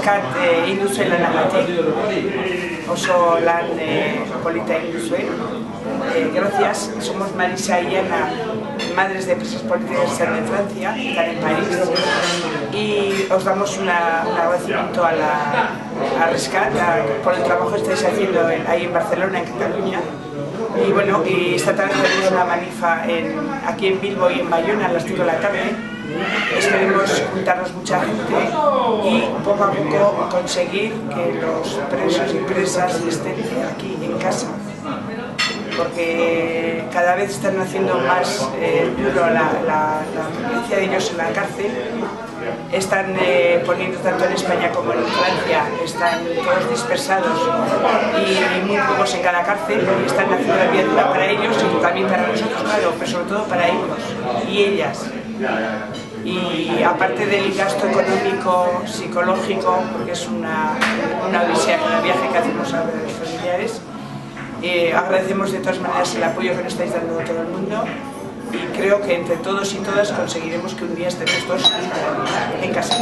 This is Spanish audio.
Arriscat egin duzuela nagatik, oso lan polita egin duzue. Gracias, somos Marisa y Ana, madres de presas políticas que están en Francia, están en París, y os damos un agradecimiento a Arriscat por el trabajo que estáis haciendo ahí en Barcelona, en Cataluña. Y bueno, y esta tarde tenemos una manifa aquí en Bilbo y en Bayona a las 5 de la tarde. Esperemos juntarnos mucha gente y poco a poco conseguir que los presos y presas estén aquí en casa, porque cada vez están haciendo más duro la presencia de ellos en la cárcel. Están poniendo tanto en España como en Francia, están todos dispersados y muy pocos en cada cárcel, y están haciendo la vida dura para ellos y también para nosotros, claro, pero sobre todo para ellos y ellas. Y aparte del gasto económico, psicológico, porque es una odisea cada viaje que hacemos a los familiares, agradecemos de todas maneras el apoyo que nos estáis dando a todo el mundo, y creo que entre todos y todas conseguiremos que un día estemos todos en casa.